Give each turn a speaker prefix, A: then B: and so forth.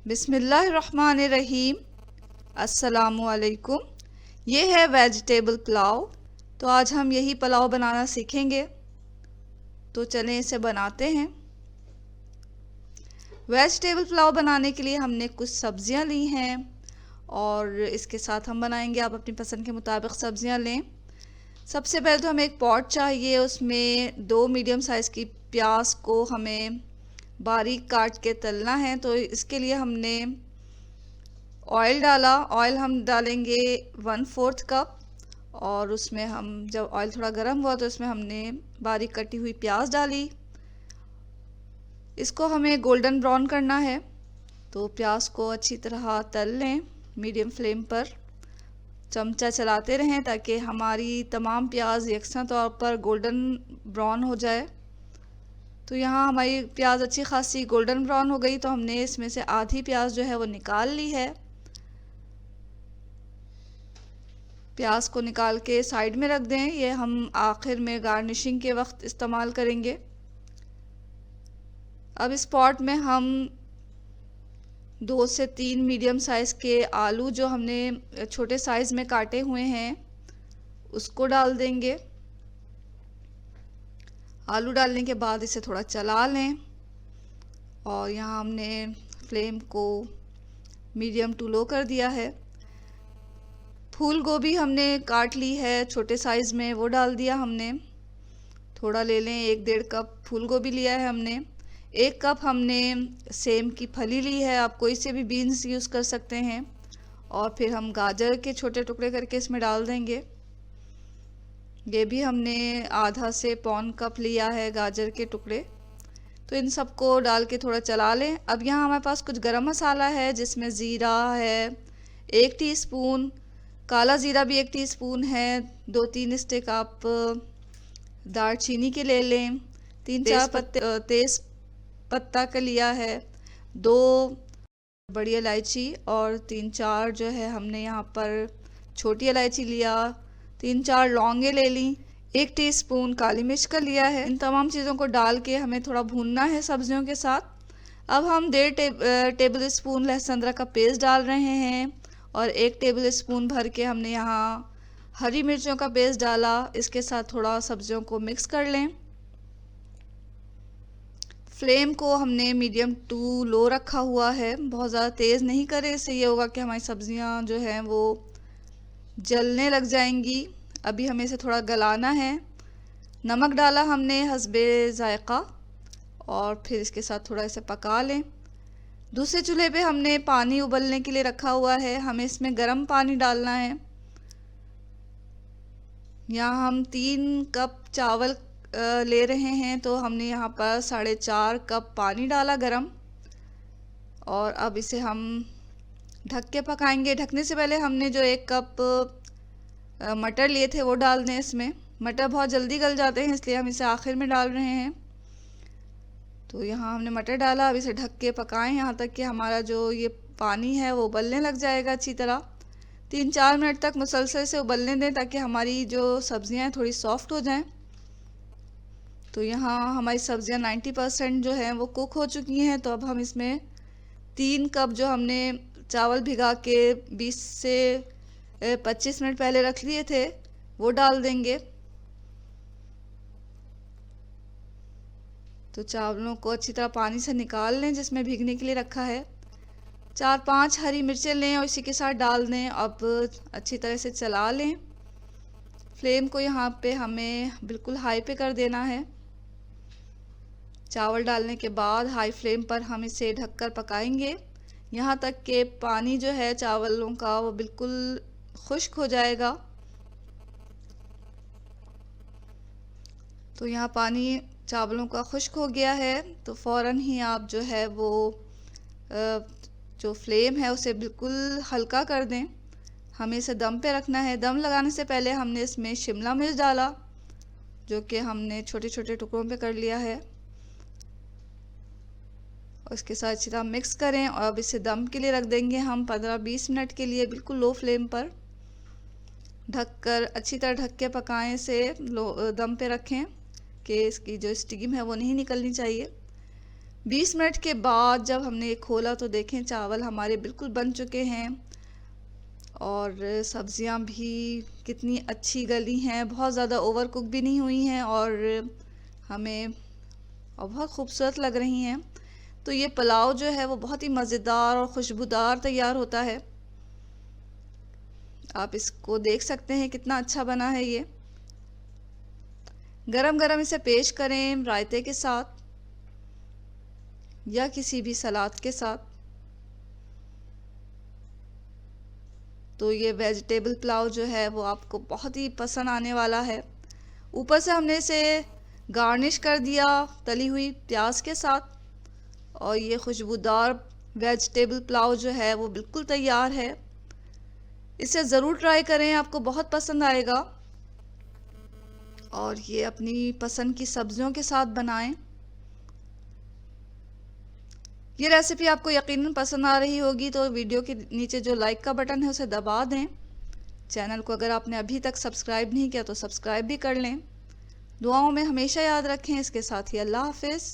A: बिस्मिल्लाहिर्रहमानिर्रहीम। अस्सलामुअलैकुम। ये है वेजिटेबल पुलाव। तो आज हम यही पुलाव बनाना सीखेंगे। तो चलें इसे बनाते हैं। वेजिटेबल पुलाव बनाने के लिए हमने कुछ सब्जियां ली हैं और इसके साथ हम बनाएंगे। आप अपनी पसंद के मुताबिक सब्जियां लें। सबसे पहले तो हमें एक पॉट चाहिए, उसमें 2 मीडियम साइज़ की प्याज को हमें बारीक काट के तलना है। तो इसके लिए हमने ऑयल डाला। ऑयल हम डालेंगे 1/4 कप और उसमें हम जब ऑयल थोड़ा गर्म हुआ तो इसमें हमने बारीक कटी हुई प्याज डाली। इसको हमें गोल्डन ब्राउन करना है। तो प्याज को अच्छी तरह तल लें मीडियम फ्लेम पर। चमचा चलाते रहें ताकि हमारी तमाम प्याज यकसा तौर पर गोल्डन ब्राउन हो जाए। तो यहाँ हमारी प्याज अच्छी खासी गोल्डन ब्राउन हो गई तो हमने इसमें से आधी प्याज जो है वो निकाल ली है। प्याज को निकाल के साइड में रख दें। ये हम आखिर में गार्निशिंग के वक्त इस्तेमाल करेंगे। अब इस पॉट में हम 2 से 3 मीडियम साइज़ के आलू जो हमने छोटे साइज़ में काटे हुए हैं उसको डाल देंगे। आलू डालने के बाद इसे थोड़ा चला लें और यहाँ हमने फ्लेम को मीडियम टू लो कर दिया है। फूल गोभी हमने काट ली है छोटे साइज़ में, वो डाल दिया हमने। थोड़ा ले लें, 1-1.5 कप फूल गोभी लिया है हमने। 1 कप हमने सेम की फली ली है, आप कोई से भी बीन्स यूज़ कर सकते हैं। और फिर हम गाजर के छोटे टुकड़े करके इसमें डाल देंगे। ये भी हमने आधा से पौन कप लिया है गाजर के टुकड़े। तो इन सबको डाल के थोड़ा चला लें। अब यहाँ हमारे पास कुछ गरम मसाला है जिसमें ज़ीरा है 1 टीस्पून, काला ज़ीरा भी 1 टीस्पून है, 2-3 स्टिक आप दालचीनी के ले लें, 3-4 पत्ते तेज़ पत्ता का लिया है, 2 बड़ी इलायची और 3-4 जो है हमने यहाँ पर छोटी इलायची लिया, 3-4 लौंगे ले ली, 1 टीस्पून काली मिर्च का लिया है। इन तमाम चीज़ों को डाल के हमें थोड़ा भूनना है सब्जियों के साथ। अब हम 1.5 टेबल स्पून लहसुन अदरक का पेस्ट डाल रहे हैं और 1 टेबल स्पून भर के हमने यहाँ हरी मिर्चों का पेस्ट डाला। इसके साथ थोड़ा सब्जियों को मिक्स कर लें। फ्लेम को हमने मीडियम टू लो रखा हुआ है, बहुत ज़्यादा तेज़ नहीं करें, इससे ये होगा कि हमारी सब्जियां जो हैं वो जलने लग जाएंगी। अभी हमें इसे थोड़ा गलाना है। नमक डाला हमने हस्बे ज़ायक़ा और फिर इसके साथ थोड़ा इसे पका लें। दूसरे चूल्हे पे हमने पानी उबलने के लिए रखा हुआ है। हमें इसमें गर्म पानी डालना है। यहाँ हम 3 कप चावल ले रहे हैं तो हमने यहाँ पर 4.5 कप पानी डाला गरम। और अब इसे हम ढक के पकाएंगे। ढकने से पहले हमने जो 1 कप मटर लिए थे वो डाल दें इसमें। मटर बहुत जल्दी गल जाते हैं इसलिए हम इसे आखिर में डाल रहे हैं। तो यहाँ हमने मटर डाला। अब इसे ढक के पकाएं यहाँ तक कि हमारा जो ये पानी है वो उबलने लग जाएगा अच्छी तरह। 3-4 मिनट तक मुसलसल से उबलने दें ताकि हमारी जो सब्जियां थोड़ी सॉफ्ट हो जाएं। तो यहाँ हमारी सब्जियां 90% जो हैं वो कुक हो चुकी हैं। तो अब हम इसमें 3 कप जो हमने चावल भिगा के 20 से 25 मिनट पहले रख लिए थे वो डाल देंगे। तो चावलों को अच्छी तरह पानी से निकाल लें जिसमें भीगने के लिए रखा है। 4-5 हरी मिर्चें लें और इसी के साथ डाल दें। अब अच्छी तरह से चला लें। फ्लेम को यहाँ पे हमें बिल्कुल हाई पे कर देना है। चावल डालने के बाद हाई फ्लेम पर हम इसे ढककर पकाएंगे यहाँ तक कि पानी जो है चावलों का वो बिल्कुल खुश्क हो जाएगा। तो यहाँ पानी चावलों का खुश्क हो गया है तो फ़ौरन ही आप जो है वो जो फ्लेम है उसे बिल्कुल हल्का कर दें। हमें इसे दम पे रखना है। दम लगाने से पहले हमने इसमें शिमला मिर्च डाला जो कि हमने छोटे छोटे टुकड़ों पे कर लिया है और इसके साथ अच्छी तरह मिक्स करें। और अब इसे दम के लिए रख देंगे हम 15-20 मिनट के लिए बिल्कुल लो फ्लेम पर। ढककर अच्छी तरह ढक के पकाएं, इसे लो दम पे रखें कि इसकी जो स्टीम है वो नहीं निकलनी चाहिए। 20 मिनट के बाद जब हमने ये खोला तो देखें चावल हमारे बिल्कुल बन चुके हैं और सब्जियां भी कितनी अच्छी गली हैं, बहुत ज़्यादा ओवर कुक भी नहीं हुई हैं और हमें बहुत खूबसूरत लग रही हैं। तो ये पुलाव जो है वो बहुत ही मज़ेदार और खुशबूदार तैयार होता है। आप इसको देख सकते हैं कितना अच्छा बना है ये। गरम गरम इसे पेश करें रायते के साथ या किसी भी सलाद के साथ, तो ये वेजिटेबल पुलाव जो है वो आपको बहुत ही पसंद आने वाला है। ऊपर से हमने इसे गार्निश कर दिया तली हुई प्याज के साथ और ये खुशबूदार वेजिटेबल पुलाव जो है वो बिल्कुल तैयार है। इसे ज़रूर ट्राई करें, आपको बहुत पसंद आएगा। और ये अपनी पसंद की सब्जियों के साथ बनाएं। ये रेसिपी आपको यकीनन पसंद आ रही होगी तो वीडियो के नीचे जो लाइक का बटन है उसे दबा दें। चैनल को अगर आपने अभी तक सब्सक्राइब नहीं किया तो सब्सक्राइब भी कर लें। दुआओं में हमेशा याद रखें। इसके साथ ही अल्लाह हाफिज़।